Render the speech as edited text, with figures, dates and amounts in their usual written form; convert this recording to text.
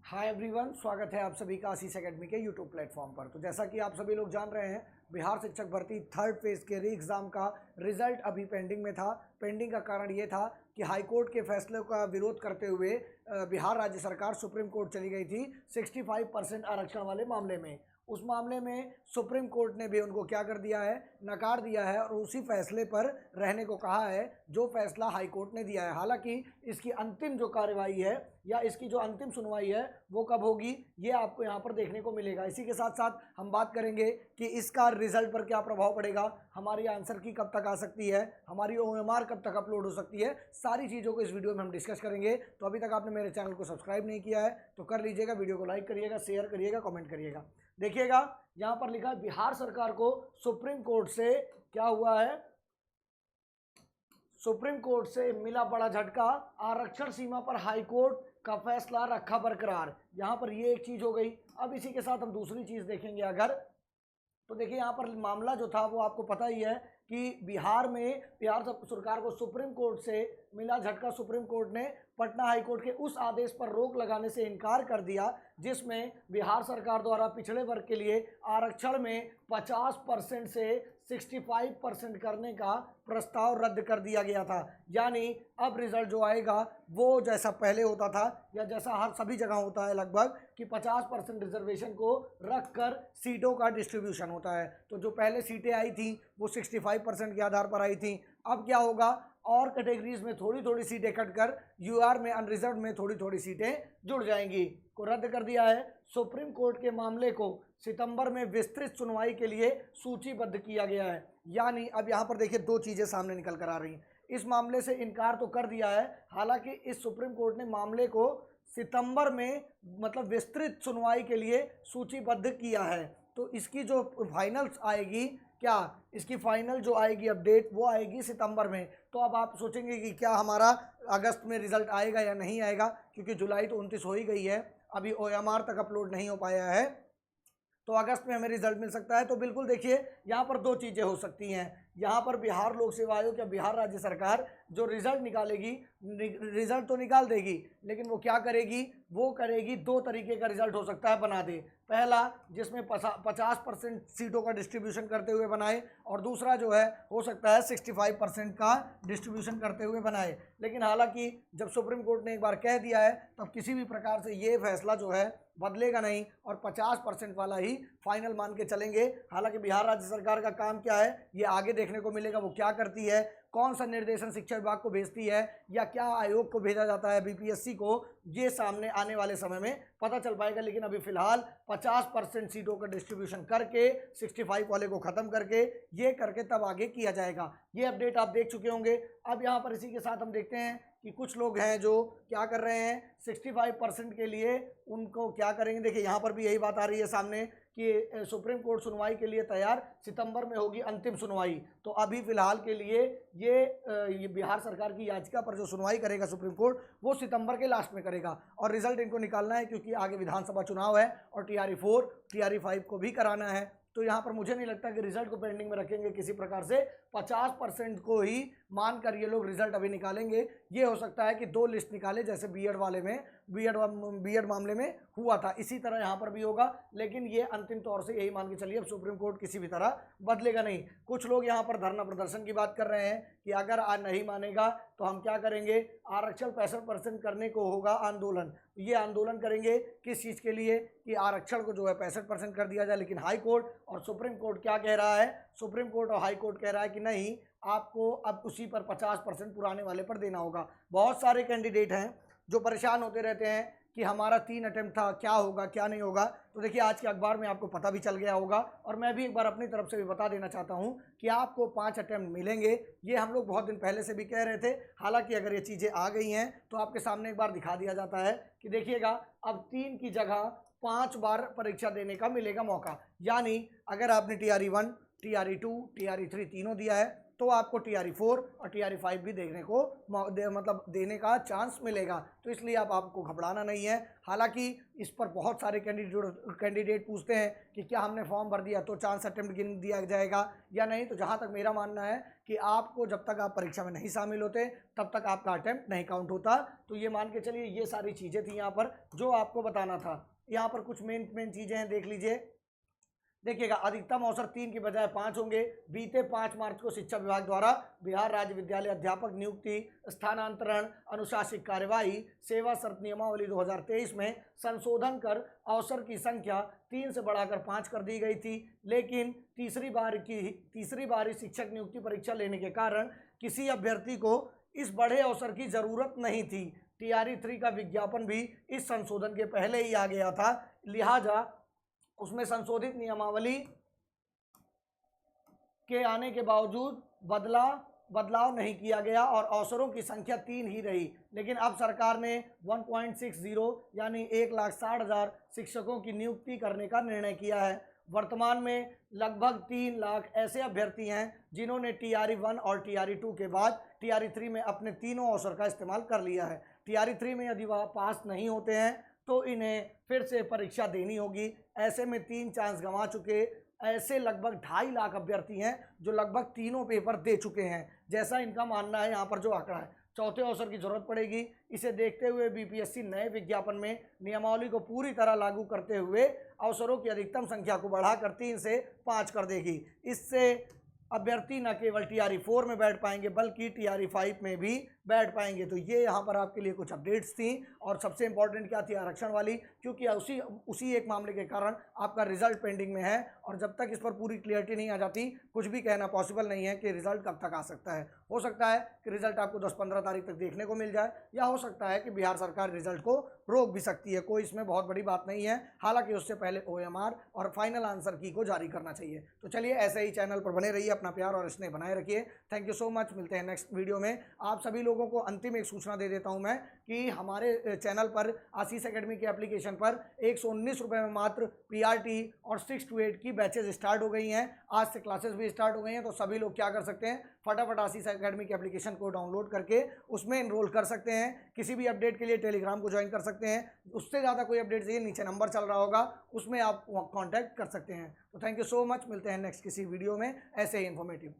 Hi everyone, स्वागत है आप सभी का आशीष एकेडमी के यूट्यूब प्लेटफॉर्म पर। तो जैसा कि आप सभी लोग जान रहे हैं, बिहार शिक्षक भर्ती थर्ड फेज के री एग्ज़ाम का रिजल्ट अभी पेंडिंग में था। पेंडिंग का कारण ये था कि हाईकोर्ट के फैसले का विरोध करते हुए बिहार राज्य सरकार सुप्रीम कोर्ट चली गई थी 65% आरक्षण वाले मामले में। उस मामले में सुप्रीम कोर्ट ने भी उनको क्या कर दिया है, नकार दिया है और उसी फैसले पर रहने को कहा है जो फैसला हाई कोर्ट ने दिया है। हालांकि इसकी अंतिम जो कार्रवाई है या इसकी जो अंतिम सुनवाई है वो कब होगी, ये आपको यहाँ पर देखने को मिलेगा। इसी के साथ साथ हम बात करेंगे कि इसका रिजल्ट पर क्या प्रभाव पड़ेगा, हमारी आंसर की कब तक आ सकती है, हमारी OMR कब तक अपलोड हो सकती है, सारी चीज़ों को इस वीडियो में हम डिस्कस करेंगे। तो अभी तक आपने मेरे चैनल को सब्सक्राइब नहीं किया है तो कर लीजिएगा, वीडियो को लाइक करिएगा, शेयर करिएगा, कमेंट करिएगा। देखिएगा यहाँ पर लिखा है बिहार सरकार को सुप्रीम कोर्ट से क्या हुआ है, सुप्रीम कोर्ट से मिला बड़ा झटका, आरक्षण सीमा पर हाईकोर्ट का फैसला रखा बरकरार। यहाँ पर ये एक चीज हो गई। अब इसी के साथ हम दूसरी चीज देखेंगे अगर, तो देखिए यहाँ पर मामला जो था वो आपको पता ही है कि बिहार सरकार को सुप्रीम कोर्ट से मिला झटका। सुप्रीम कोर्ट ने पटना हाई कोर्ट के उस आदेश पर रोक लगाने से इनकार कर दिया जिसमें बिहार सरकार द्वारा पिछड़े वर्ग के लिए आरक्षण में 50% से 65% करने का प्रस्ताव रद्द कर दिया गया था। यानी अब रिजल्ट जो आएगा वो जैसा पहले होता था या जैसा हर सभी जगह होता है लगभग कि 50% रिजर्वेशन को रखकर सीटों का डिस्ट्रीब्यूशन होता है। तो जो पहले सीटें आई थी वो 65% के आधार पर आई थी। अब क्या होगा, और कैटेगरीज में थोड़ी थोड़ी सीटें कटकर UR में अनरिजर्व में थोड़ी थोड़ी सीटें जुड़ जाएंगी को रद्द कर दिया है। सुप्रीम कोर्ट के मामले को सितंबर में विस्तृत सुनवाई के लिए सूचीबद्ध किया गया है। यानी अब यहाँ पर देखिए दो चीज़ें सामने निकल कर आ रही हैं। इस मामले से इनकार तो कर दिया है, हालांकि इस सुप्रीम कोर्ट ने मामले को सितंबर में मतलब विस्तृत सुनवाई के लिए सूचीबद्ध किया है। तो इसकी जो फाइनल आएगी, क्या इसकी फाइनल जो आएगी अपडेट वो आएगी सितंबर में। तो अब आप सोचेंगे कि क्या हमारा अगस्त में रिजल्ट आएगा या नहीं आएगा, क्योंकि जुलाई तो 29 हो ही गई है, अभी OMR तक अपलोड नहीं हो पाया है, तो अगस्त में हमें रिजल्ट मिल सकता है। तो बिल्कुल देखिए यहाँ पर दो चीज़ें हो सकती हैं। यहाँ पर बिहार लोक सेवा आयोग या बिहार राज्य सरकार जो रिजल्ट निकालेगी, रिजल्ट तो निकाल देगी, लेकिन वो क्या करेगी, वो करेगी दो तरीके का रिजल्ट हो सकता है बना दे। पहला जिसमें 50% सीटों का डिस्ट्रीब्यूशन करते हुए बनाए, और दूसरा जो है हो सकता है 65% का डिस्ट्रीब्यूशन करते हुए बनाए। लेकिन हालांकि जब सुप्रीम कोर्ट ने एक बार कह दिया है तब किसी भी प्रकार से ये फैसला जो है बदलेगा नहीं और 50% वाला ही फाइनल मान के चलेंगे। हालांकि बिहार राज्य सरकार का काम क्या है ये आगे देखने को मिलेगा, वो क्या करती है, कौन सा निर्देशन शिक्षा विभाग को भेजती है या क्या आयोग को भेजा जाता है BPSC को, ये सामने आने वाले समय में पता चल पाएगा। लेकिन अभी फिलहाल 50% सीटों का डिस्ट्रीब्यूशन करके 65 वाले को ख़त्म करके ये करके तब आगे किया जाएगा। ये अपडेट आप देख चुके होंगे। अब यहाँ पर इसी के साथ हम देखते हैं कि कुछ लोग हैं जो क्या कर रहे हैं 65% के लिए, उनको क्या करेंगे। देखिए यहाँ पर भी यही बात आ रही है सामने कि सुप्रीम कोर्ट सुनवाई के लिए तैयार, सितंबर में होगी अंतिम सुनवाई। तो अभी फिलहाल के लिए ये बिहार सरकार की याचिका पर जो सुनवाई करेगा सुप्रीम कोर्ट वो सितंबर के लास्ट में करेगा और रिजल्ट इनको निकालना है, क्योंकि आगे विधानसभा चुनाव है और TRE 4 TRE 5 को भी कराना है। तो यहाँ पर मुझे नहीं लगता कि रिजल्ट को पेंडिंग में रखेंगे किसी प्रकार से। 50% को ही मानकर ये लोग रिजल्ट अभी निकालेंगे। ये हो सकता है कि दो लिस्ट निकाले, जैसे बीएड वाले में बीएड मामले में हुआ था, इसी तरह यहाँ पर भी होगा। लेकिन ये अंतिम तौर से यही मान के चलिए, अब सुप्रीम कोर्ट किसी भी तरह बदलेगा नहीं। कुछ लोग यहाँ पर धरना प्रदर्शन की बात कर रहे हैं कि अगर आज नहीं मानेगा तो हम क्या करेंगे, आरक्षण 65% करने को होगा आंदोलन। ये आंदोलन करेंगे किस चीज़ के लिए, कि आरक्षण को जो है 65% कर दिया जाए। लेकिन हाई कोर्ट और सुप्रीम कोर्ट क्या कह रहा है, सुप्रीम कोर्ट और हाई कोर्ट कह रहा है कि नहीं, आपको अब उसी पर 50% पुराने वाले पर देना होगा। बहुत सारे कैंडिडेट हैं जो परेशान होते रहते हैं कि हमारा 3 अटेम्प्ट था, क्या होगा क्या नहीं होगा। तो देखिए आज के अखबार में आपको पता भी चल गया होगा, और मैं भी एक बार अपनी तरफ से भी बता देना चाहता हूं कि आपको 5 अटेम्प्ट मिलेंगे। ये हम लोग बहुत दिन पहले से भी कह रहे थे। हालांकि अगर ये चीज़ें आ गई हैं तो आपके सामने एक बार दिखा दिया जाता है कि देखिएगा अब 3 की जगह 5 बार परीक्षा देने का मिलेगा मौका। यानी अगर आपने TRE 1 TRE 2 TRE 3 तीनों दिया है तो आपको TRE 4 और TRE 5 भी देखने को मतलब देने का चांस मिलेगा। तो इसलिए आपको घबराना नहीं है। हालांकि इस पर बहुत सारे कैंडिडेट पूछते हैं कि क्या हमने फॉर्म भर दिया तो चांस अटेम्प्ट गिन दिया जाएगा या नहीं। तो जहाँ तक मेरा मानना है कि आपको जब तक आप परीक्षा में नहीं शामिल होते तब तक आपका अटेम्प्ट नहीं काउंट होता। तो ये मान के चलिए ये सारी चीज़ें थी यहाँ पर जो आपको बताना था। यहाँ पर कुछ मेन चीज़ें हैं, देख लीजिए। देखिएगा, अधिकतम अवसर 3 की बजाय 5 होंगे। बीते 5 मार्च को शिक्षा विभाग द्वारा बिहार राज्य विद्यालय अध्यापक नियुक्ति, स्थानांतरण, अनुशासिक कार्यवाही, सेवा शर्त नियमावली 2023 में संशोधन कर अवसर की संख्या 3 से बढ़ाकर 5 कर दी गई थी। लेकिन तीसरी बार शिक्षक नियुक्ति परीक्षा लेने के कारण किसी अभ्यर्थी को इस बड़े अवसर की जरूरत नहीं थी। TRE 3 का विज्ञापन भी इस संशोधन के पहले ही आ गया था, लिहाजा उसमें संशोधित नियमावली के आने के बावजूद बदलाव नहीं किया गया और अवसरों की संख्या 3 ही रही। लेकिन अब सरकार ने 1.60 यानी 1,60,000 शिक्षकों की नियुक्ति करने का निर्णय किया है। वर्तमान में लगभग 3 लाख ऐसे अभ्यर्थी हैं जिन्होंने TRE 1 और TRE 2 के बाद TRE 3 में अपने तीनों अवसर का इस्तेमाल कर लिया है। TRE 3 में यदि वह पास नहीं होते हैं तो इन्हें फिर से परीक्षा देनी होगी। ऐसे में 3 चांस गंवा चुके ऐसे लगभग 2.5 लाख अभ्यर्थी हैं जो लगभग तीनों पेपर दे चुके हैं, जैसा इनका मानना है। यहाँ पर जो आंकड़ा है, चौथे अवसर की जरूरत पड़ेगी। इसे देखते हुए BPSC नए विज्ञापन में नियमावली को पूरी तरह लागू करते हुए अवसरों की अधिकतम संख्या को बढ़ाकर 3 से 5 कर देगी। इससे अभ्यर्थी न केवल TRE 4 में बैठ पाएंगे बल्कि TRE 5 में भी बैठ पाएंगे। तो ये यहाँ पर आपके लिए कुछ अपडेट्स थी। और सबसे इंपॉर्टेंट क्या थी, आरक्षण वाली, क्योंकि उसी एक मामले के कारण आपका रिजल्ट पेंडिंग में है और जब तक इस पर पूरी क्लियरिटी नहीं आ जाती कुछ भी कहना पॉसिबल नहीं है कि रिजल्ट कब तक आ सकता है। हो सकता है कि रिजल्ट आपको 10-15 तारीख तक देखने को मिल जाए, या हो सकता है कि बिहार सरकार रिजल्ट को रोक भी सकती है। कोई इसमें बहुत बड़ी बात नहीं है। हालांकि उससे पहले OMR और फाइनल आंसर की को जारी करना चाहिए। तो चलिए, ऐसे ही चैनल पर बने रहिए, अपना प्यार और स्नेह बनाए रखिए। Thank you so much. मिलते हैं नेक्स्ट वीडियो में। आप सभी लोगों को अंतिम एक सूचना दे देता हूं मैं कि हमारे चैनल पर आशीष एकेडमी के एप्लीकेशन पर 119 रुपये में मात्र PRT और 6 to 8 की बैचेज स्टार्ट हो गई हैं। आज से क्लासेस भी स्टार्ट हो गई हैं। तो सभी लोग क्या कर सकते हैं, फटाफट आशीष एकेडमी के एप्लीकेशन को डाउनलोड करके उसमें इनरोल कर सकते हैं। किसी भी अपडेट के लिए टेलीग्राम को ज्वाइन कर सकते हैं। उससे ज़्यादा कोई अपडेट चाहिए, नीचे नंबर चल रहा होगा, उसमें आप कॉन्टैक्ट कर सकते हैं। तो थैंक यू सो मच। मिलते हैं नेक्स्ट किसी वीडियो में ऐसे ही इन्फॉर्मेटिव।